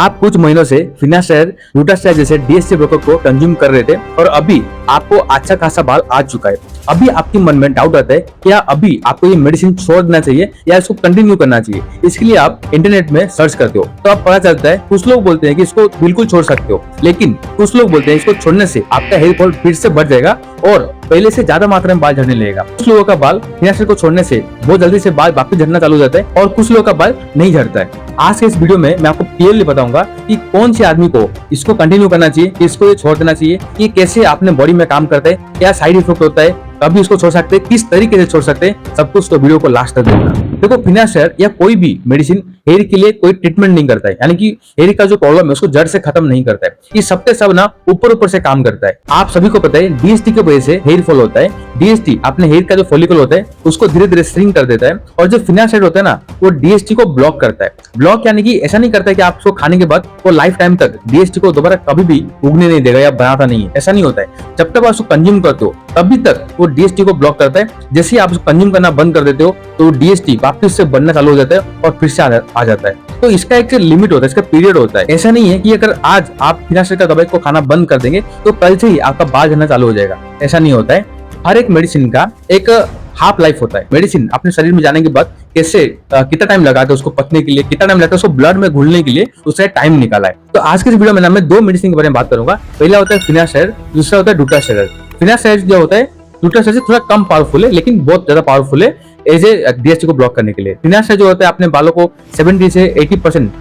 आप कुछ महीनों से फिनास्टार, डूटास्टार जैसे डीएसटी ब्रोकर को कंज्यूम कर रहे थे और अभी आपको अच्छा खासा बाल आ चुका है। अभी आपके मन में डाउट आता है क्या अभी आपको ये मेडिसिन छोड़ देना चाहिए या इसको कंटिन्यू करना चाहिए। इसके लिए आप इंटरनेट में सर्च करते हो तो आप पता चलता है कुछ लोग बोलते हैं कि इसको बिल्कुल छोड़ सकते हो, लेकिन कुछ लोग बोलते हैं इसको छोड़ने से आपका हेयर फॉल फिर से बढ़ जाएगा और पहले से ज्यादा मात्रा में बाल झड़ने लगेगा। कुछ लोगों का बाल फिनास्टार को छोड़ने से बहुत जल्दी से बाल वापस झड़ना चालू हो जाता है और कुछ लोगों का बाल नहीं झड़ता है। आज के इस वीडियो में मैं आपको क्लियरली बताऊंगा कि कौन से आदमी को इसको कंटिन्यू करना चाहिए, किसको ये छोड़ देना चाहिए, कि कैसे अपने बॉडी में काम करता है, क्या साइड इफेक्ट होता है, कभी इसको छोड़ सकते हैं, किस तरीके से छोड़ सकते हैं, सब कुछ तो वीडियो को लास्ट तक देखना। देखो, फिनास्टार या कोई भी मेडिसिन हेयर के लिए कोई ट्रीटमेंट नहीं करता है, यानी कि हेयर का जो प्रॉब्लम है उसको जड़ से खत्म नहीं करता है। ये सबके सब ना ऊपर से काम करता है। आप सभी को पता है डीएसटी की वजह से हेयर फॉल होता है। डीएसटी अपने हेयर का जो फॉलिकल होता है उसको धीरे धीरे श्रिंक कर देता है और जो फिनास्टार होता है ना वो डीएसटी को ब्लॉक करता है। ब्लॉक यानी कि ऐसा नहीं करता है कि आप उसको खाने के बाद वो लाइफ टाइम तक डीएसटी को दोबारा कभी भी उगने नहीं देगा या बनाता नहीं है, ऐसा नहीं होता है। जब तक आप उसको कंज्यूम करते हो तभी तक वो डीएसटी को ब्लॉक करता है। जैसे ही आप उसको कंज्यूम करना बंद कर देते हो तो डीएसटी वापस से बनना चालू हो जाता है और फिर से आ जाता है। तो इसका एक लिमिट होता है, इसका पीरियड होता है। ऐसा नहीं है कि अगर आज आप फिनास्टार का दवाई को खाना बंद कर देंगे तो कल से ही आपका बाल झड़ना चालू हो जाएगा, ऐसा नहीं होता है। हर एक मेडिसिन का एक हाफ लाइफ होता है। मेडिसिन अपने शरीर में जाने के बाद कैसे कितना टाइम लगाता है उसको पचने के लिए, कितना टाइम लगता है उसको ब्लड में घुलने के लिए, उससे टाइम निकाला है। तो आज के इस वीडियो में मैं दो मेडिसिन के बारे में बात करूंगा। पहला होता है फिनास्टार, दूसरा होता है डूटास्टार। फिनास्टार जो होता है डूटास्टार से थोड़ा कम पावरफुल है लेकिन बहुत ज्यादा पावरफुल है एज ए डीएसटी को ब्लॉक करने के लिए। फिनास्टार जो होता है अपने बालों को 70 से 80%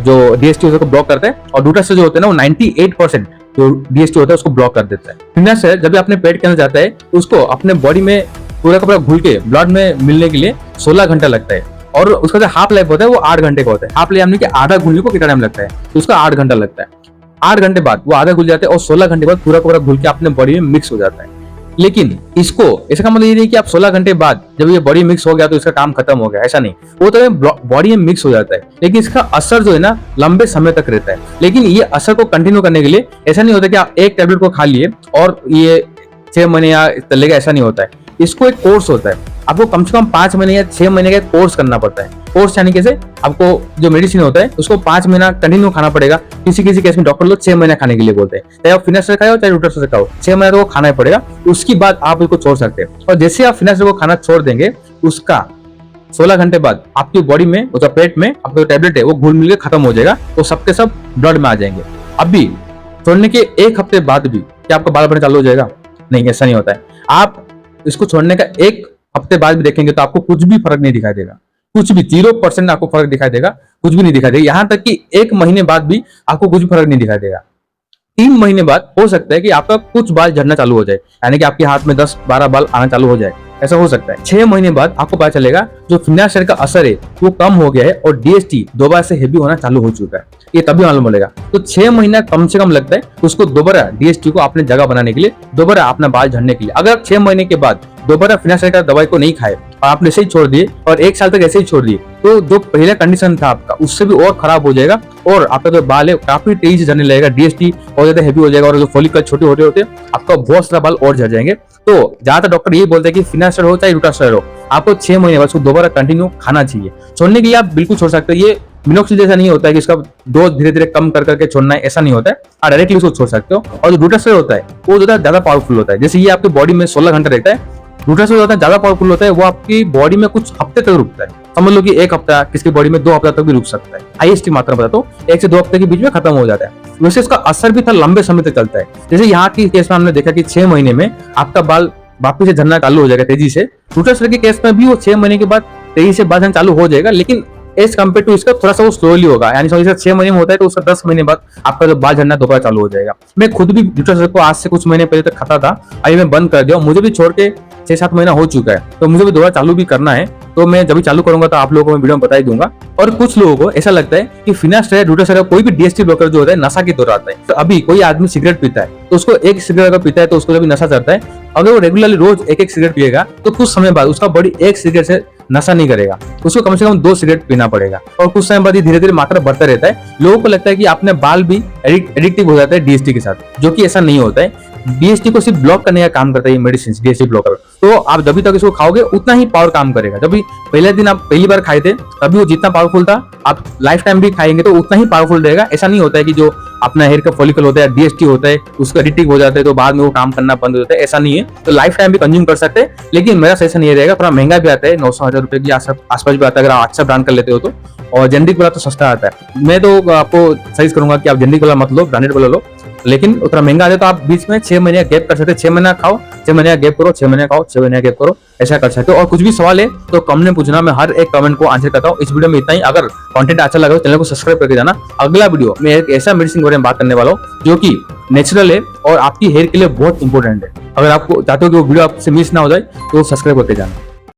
जो डीएसटी को ब्लॉक करता है और डूटास्टार जो होता है ना वो 98% जो डीएसटी होता है उसको ब्लॉक कर देता है। फिनास्टार जब अपने पेट के अंदर जाता है उसको अपने बॉडी में पूरा का पूरा घुल के ब्लड में मिलने के लिए 16 घंटा लगता है और उसका जो हाफ लाइफ होता है वो 8 घंटे का होता है। हाफ लाइफ यानी कि आधा घुलने को कितना टाइम लगता है तो उसका 8 घंटा लगता है। 8 घंटे बाद वो आधा घुल जाता है और 16 घंटे बाद पूरा का पूरा घुल के अपने बॉडी में मिक्स हो जाता है। लेकिन इसको ऐसा का मतलब ये नहीं कि आप 16 घंटे बाद जब ये बॉडी मिक्स हो गया तो इसका काम खत्म हो गया, ऐसा नहीं। वो तो बॉडी में मिक्स हो जाता है लेकिन इसका असर जो है ना लंबे समय तक रहता है। लेकिन ये असर को कंटिन्यू करने के लिए ऐसा नहीं होता कि आप एक टैबलेट को खा लिए और ये 6 महीने या चलेगा, ऐसा नहीं होता है। इसको एक कोर्स होता है, आपको कम से कम 5 महीने या 6 महीने का कोर्स करना पड़ता है। कोर्स यानी कैसे, आपको जो मेडिसिन होता है उसको 5 महीना कंटिन्यू खाना पड़ेगा। किसी किसी केस में डॉक्टर लोग 6 महीना खाने के लिए बोलते हैं। चाहे आप फिनास्टार खाओ चाहे डूटास्टार खाओ, 6 महीना तो वो खाना ही पड़ेगा। उसके बाद आप इसको छोड़ सकते हैं और जैसे आप फिनास्टार को खाना छोड़ देंगे उसका 16 घंटे बाद आपकी बॉडी में उसका पेट में आपका टैबलेट है वो घुल मिल के खत्म हो जाएगा, तो सबके सब ब्लड में आ जाएंगे। अभी छोड़ने के 1 हफ्ते बाद भी क्या आपका बाल बढ़ना चालू हो जाएगा? नहीं, ऐसा नहीं होता है। आप इसको छोड़ने का 1 हफ्ते बाद भी देखेंगे तो आपको कुछ भी फर्क नहीं दिखाई देगा, कुछ भी 0% आपको फर्क दिखाई देगा, कुछ भी नहीं दिखाई देगा। यहाँ तक कि 1 महीने बाद भी आपको कुछ भी फर्क नहीं दिखाई देगा। 3 महीने बाद हो सकता है कि आपका कुछ बाल झड़ना चालू हो जाए, यानी कि आपके हाथ में 10-12 बाल आना चालू हो जाए, ऐसा हो सकता है। 6 महीने बाद आपको पता चलेगा जो फिनास्टार का असर है वो कम हो गया है और डीएसटी दोबारा से हेवी होना चालू हो चुका है, ये तभी मालूम पड़ेगा। तो 6 महीना कम से कम लगता है उसको दोबारा डीएसटी को अपने जगह बनाने के लिए, दोबारा अपना बाल झड़ने के लिए। अगर आप 6 महीने के बाद दोबारा फिनास्टार का दवाई को नहीं खाए और आपने ऐसे ही छोड़ दिए और 1 साल तक ऐसे ही छोड़ दिए तो जो पहला कंडीशन था आपका उससे भी और खराब हो जाएगा और आपका जो बाल है काफी तेजी से झड़ने लगेगा, डीएसटी और ज्यादा हेवी हो जाएगा और जो फॉलिकल छोटे होते होते आपका बहुत सारा बाल और झड़ जाएंगे। तो ज्यादातर डॉक्टर यही बोलते हैं कि फिनास्टार हो चाहे डूटास्टार हो, आपको 6 महीने बाद उसको दोबारा कंटिन्यू खाना चाहिए। छोड़ने के लिए आप बिल्कुल छोड़ सकते हैं। ये मिनोक्सिल जैसा नहीं होता है कि इसका डोज धीरे धीरे कम कर करके छोड़ना है, ऐसा नहीं होता है। आप डायरेक्टली उसको छोड़ सकते हो। और जो डूटास्टार होता है वो ज्यादा पावरफुल होता है। जैसे ये आपकी बॉडी में 16 घंटा रहता है, डूटास्टार होता है ज्यादा पावरफुल होता है, वो आपकी बॉडी में कुछ हफ्ते तक रुकता है। समझ लो कि 1 हफ्ता, किसकी बॉडी में 2 हफ्ता तक भी रुक सकता है। हाईएस्ट मात्रा बता तो 1 से 2 हफ्ते के बीच में खत्म हो जाता है। वैसे इसका असर भी था लंबे समय तक चलता है। जैसे यहाँ की केस में हमने देखा कि 6 महीने में आपका बाल वापिस से झड़ना चालू हो जाएगा तेजी से। डूटास्टार के केस में भी वो 6 महीने के बाद तेजी से बाल झड़ना चालू हो जाएगा, लेकिन एज कम्पेयर टू इसका थोड़ा सा वो स्लोली होगा। यानी समझिए 6 महीने में होता है तो उसका 10 महीने बाद आपका जो बाल झड़ना दोबारा चालू हो जाएगा। मैं खुद भी डूटास्टार को आज से कुछ महीने पहले तक खाता था, अभी मैं बंद कर दिया। मुझे भी छोड़ के 6-7 महीना हो चुका है, तो मुझे भी दोबारा चालू भी करना है। तो मैं जब भी चालू करूंगा तो आप लोगों को मैं वीडियो में बता ही दूंगा। और कुछ लोगों को ऐसा लगता है कि फिनास्टार, डूटास्टार, कोई भी डीएसटी ब्लॉकर जो होता है नशा की तरह आता है। तो अभी कोई आदमी सिगरेट पीता है तो उसको एक सिगरेट अगर पीता है तो उसको जब नशा चढ़ता है, अगर वो रेगुलरली रोज एक सिगरेट पिएगा तो कुछ समय बाद उसका बॉडी एक सिगरेट से नशा नहीं करेगा, उसको कम से कम 2 सिगरेट पीना पड़ेगा और कुछ समय बाद धीरे धीरे मात्रा बढ़ता रहता है। लोगों को लगता है कि अपने बाल भी एडिक्टिव हो जाता है डीएसटी के साथ, जो कि ऐसा नहीं होता है। डीएसटी को सिर्फ ब्लॉक करने का काम करता है ये मेडिसिन, डीएसटी ब्लॉकर। तो आप जब तक इसको खाओगे उतना ही पावर काम करेगा। जब भी पहले दिन आप पहली बार खाए थे तभी वो जितना पावरफुल था, आप लाइफ टाइम भी खाएंगे तो उतना ही पावरफुल रहेगा। ऐसा नहीं होता है कि जो अपना हेयर का फॉलिकल होता है, डीएसटी होता है, उसका एडिक्टिव हो जाता है तो बाद में वो काम करना बंद हो जाता है, ऐसा नहीं है। तो लाइफ टाइम भी कंज्यूम कर सकते हैं, लेकिन मेरा सजेशन ये रहेगा, थोड़ा महंगा भी आता है, 900-1000 रुपए की आसपास भी आता है अगर आप अच्छा ब्रांड कर लेते हो तो। और जेनरिक वाला तो सस्ता आता है। मैं तो आपको सजेस्ट करूंगा कि आप जेनरिक वाला मत लो, ब्रांडेड वाला लो। लेकिन उतना महंगा आ जाए तो आप बीच में 6 महीने गैप कर सकते हैं। 6 महीना खाओ, 6 महीने गैप करो, 6 महीने खाओ, 6 महीने गैप करो, ऐसा कर सकते हो। और कुछ भी सवाल है तो कमेंट में पूछना, मैं हर एक कमेंट को आंसर करता हूँ। इस वीडियो में इतना ही। अगर कंटेंट अच्छा लगा तो चैनल को सब्सक्राइब करके जाना। अगला वीडियो में एक ऐसा मेडिसिन के बारे में बात करने वाला हूँ जो कि नेचुरल है और आपकी हेयर के लिए बहुत इंपॉर्टेंट है। अगर आपको चाहते हो कि वो वीडियो आपसे मिस ना हो जाए तो सब्सक्राइब करके जाना।